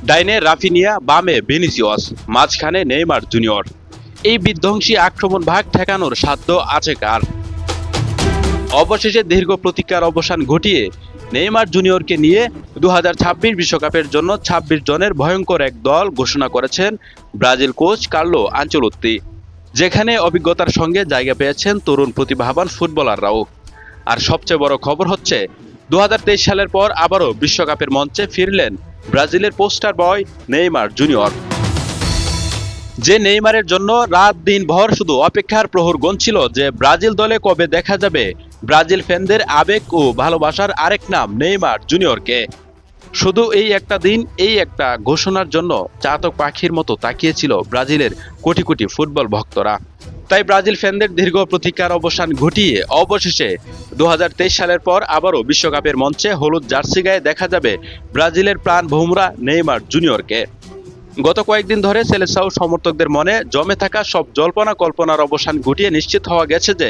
ডাইনে রাফিনিয়া, বামে ভিনিসিয়াস, মাঝখানে নেইমার জুনিয়র। এই বিধ্বংসী আক্রমণ ভাগ ঠেকানোর সাধ্য আছে কার? অবশেষে দীর্ঘ প্রতীক্ষার অবসান ঘটিয়ে নেইমার জুনিয়রকে নিয়ে 2026 বিশ্বকাপের জন্য 26 জনের ভয়ঙ্কর এক দল ঘোষণা করেছেন ব্রাজিল কোচ কার্লো আনচেলত্তি, যেখানে অভিজ্ঞতার সঙ্গে জায়গা পেয়েছেন তরুণ প্রতিভাবান ফুটবলাররাও। আর সবচেয়ে বড় খবর হচ্ছে 2023 সালের পর আবারও বিশ্বকাপের মঞ্চে ফিরলেন ব্রাজিলের পোস্টার বয় নেইমার জুনিয়র। যে নেইমারের জন্য রাত দিন ভর শুধু অপেক্ষার প্রহর গুনছিল যে ব্রাজিল দলে কবে দেখা যাবে ব্রাজিল ফ্যানদের আবেগ ও ভালোবাসার আরেক নাম নেইমার জুনিয়রকে। শুধু এই একটা দিন, এই একটা ঘোষণার জন্য চাতক পাখির মতো তাকিয়েছিল ব্রাজিলের কোটি কোটি ফুটবল ভক্তরা। তাই ব্রাজিল ফ্যানদের দীর্ঘ প্রতীক্ষার অবসান ঘটিয়ে অবশেষে 2023 সালের পর আবারও বিশ্বকাপের মঞ্চে হলুদ জার্সি গায়ে দেখা যাবে ব্রাজিলের প্রাণ ভোমরা নেইমার জুনিয়রকে। গত কয়েকদিন ধরে সেলেসাও সমর্থকদের মনে জমে থাকা সব জল্পনা কল্পনার অবসান ঘটিয়ে নিশ্চিত হওয়া গেছে যে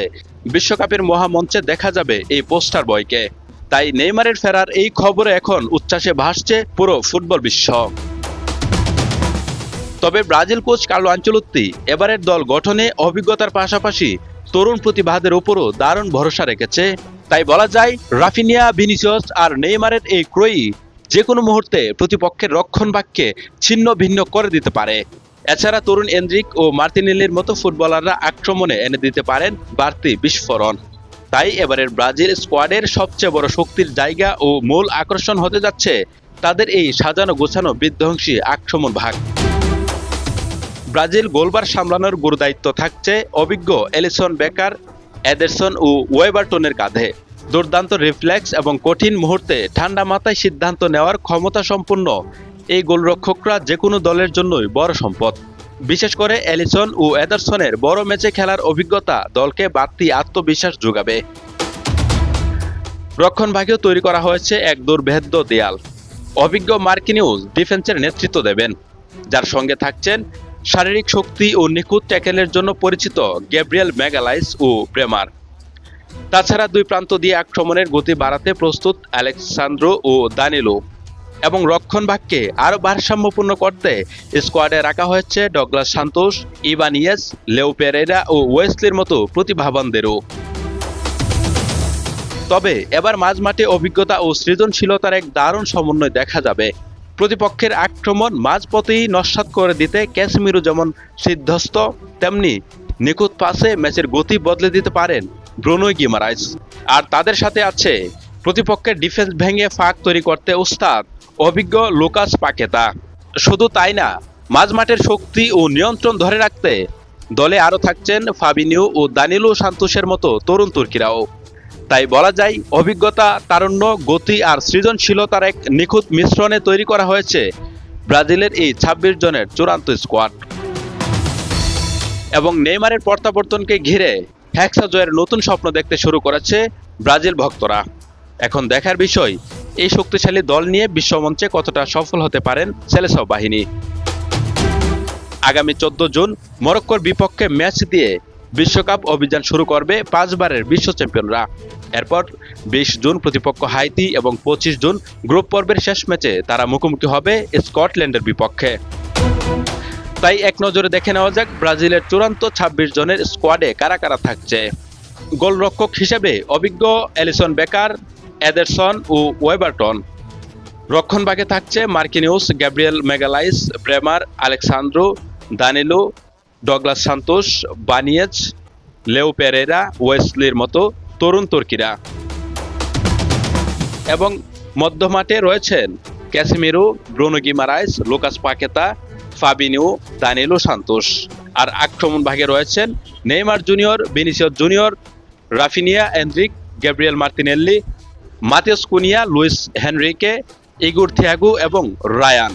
বিশ্বকাপের মহামঞ্চে দেখা যাবে এই পোস্টার বয়কে। তাই নেইমারের ফেরার এই খবরে এখন উচ্ছ্বাসে ভাসছে পুরো ফুটবল বিশ্ব। তবে ব্রাজিল কোচ কার্লো আনচেলত্তি এবারের দল গঠনে অভিজ্ঞতার পাশাপাশি তরুণ প্রতিভাদের উপরও দারুণ ভরসা রেখেছে। তাই বলা যায় রাফিনিয়া, ভিনিসিয়াস আর নেইমারের এই ক্রয়ই যে কোনো মুহূর্তে প্রতিপক্ষের রক্ষণভাগকে ছিন্ন ভিন্ন করে দিতে পারে। এছাড়া তরুণ এনরিক ও মার্তিনেলির মতো ফুটবলাররা আক্রমণে এনে দিতে পারেন বাড়তি বিস্ফোরণ। তাই এবারের ব্রাজিল স্কোয়াডের সবচেয়ে বড় শক্তির জায়গা ও মূল আকর্ষণ হতে যাচ্ছে তাদের এই সাজানো গোছানো বিধ্বংসী আক্রমণ ভাগ। ব্রাজিল গোলবার সামলানোর গুরুদায়িত্ব থাকছে অভিজ্ঞ এলিসন বেকার, এডারসন ও ওয়েবারটনের কাঁধে। দুর্দান্ত রিফ্লেক্স এবং কঠিন মুহূর্তে ঠান্ডা মাথায় সিদ্ধান্ত নেওয়ার ক্ষমতা সম্পন্ন এই গোলরক্ষকরা যে কোনো দলের জন্যই বড় সম্পদ। বিশেষ করে এলিসন ও এডারসনের বড় ম্যাচে খেলার অভিজ্ঞতা দলকে বাড়তি আত্মবিশ্বাস যোগাবে। রক্ষণভাগেও তৈরি করা হয়েছে এক দুর্ভেদ্য দেয়াল। অভিজ্ঞ মার্কিনিউস ডিফেন্সের নেতৃত্ব দেবেন, যার সঙ্গে থাকছেন শারীরিক শক্তি ও নিখুঁত ট্যাকেলের জন্য পরিচিত গ্যাব্রিয়েল ম্যাগালাইস ও প্রেমার। তাছাড়া দুই প্রান্ত দিয়ে আক্রমণের গতি বাড়াতে প্রস্তুত আলেক্সান্দ্রো ও দানিলো। এবং রক্ষণভাগকে আরও ভারসাম্যপূর্ণ করতে স্কোয়াডে রাখা হয়েছে ডগলাস সান্তোস, ইবানিয়েস, লেও পেরেরা ও ওয়েসলির মতো প্রতিভাবানদেরও। তবে এবার মাঝমাঠে অভিজ্ঞতা ও সৃজনশীলতার এক দারুণ সমন্বয় দেখা যাবে। প্রতিপক্ষের আক্রমণ মাঝপথেই নস্যাৎ করে দিতে ক্যাসেমিরো যেমন সিদ্ধস্ত, তেমনি নিখুঁত পাসে ম্যাচের গতি বদলে দিতে পারেন ব্রুনো গিমারাইস। আর তাদের সাথে আছে প্রতিপক্ষের ডিফেন্স ভেঙে ফাঁক তৈরি করতে উস্তাদ অভিজ্ঞ লুকাস পাকেতা। শুধু তাই না, মাঝমাঠের শক্তি ও নিয়ন্ত্রণ ধরে রাখতে দলে আরও থাকছেন ফাবিনিও ও দানিলো সান্তোসের মতো তরুণ তুর্কিরাও। তাই বলা যায় অভিজ্ঞতা, তারুণ্য, গতি আর সৃজনশীলতার এক নিখুঁত মিশ্রণে তৈরি করা হয়েছে ব্রাজিলের এই 26 জনের চূড়ান্ত স্কোয়াড। এবং নেইমারের প্রত্যাবর্তনকে ঘিরে হেক্সা জয়ের নতুন স্বপ্ন দেখতে শুরু করেছে ব্রাজিল ভক্তরা। এখন দেখার বিষয় এই শক্তিশালী দল নিয়ে বিশ্বমঞ্চে কতটা সফল হতে পারেন সেলেসাও বাহিনী। আগামী 14 জুন মরক্কোর বিপক্ষে ম্যাচ দিয়ে বিশ্বকাপ অভিযান শুরু করবে 5 বারের বিশ্ব চ্যাম্পিয়নরা। এরপর 20 জুন প্রতিপক্ষ হাইতি এবং 25 জুন গ্রুপ পর্বের শেষ ম্যাচে তারা মুখোমুখি হবে স্কটল্যান্ডের বিপক্ষে। তাই এক নজরে দেখে নেওয়া যাক ব্রাজিলের চূড়ান্ত 26 জনের স্কোয়াডে কারা কারা থাকছে। গোলরক্ষক হিসেবে অভিজ্ঞ এলিসন বেকার, এডারসন ও ওয়েবারটন। রক্ষণভাগে থাকছে Marquinhos, Gabriel Magalhaes, Bremer, Alex Sandro, Danilo, Douglas Santos, Ibanez, Leo Pereira, ওয়েসলির মতো তরুণ তুর্কিরা। এবং মধ্যমাঠে রয়েছেন Casemiro, Bruno Guimaraes, Lucas Paqueta, Fabinho, Danilo Santos. আর আক্রমণ ভাগে রয়েছেন Neymar Junior, Vinicius Junior, Raphinha, Endrick, Gabriel Martinelli, Matheus Cunha, Luiz Henrique, Igor Thiago এবং রায়ান।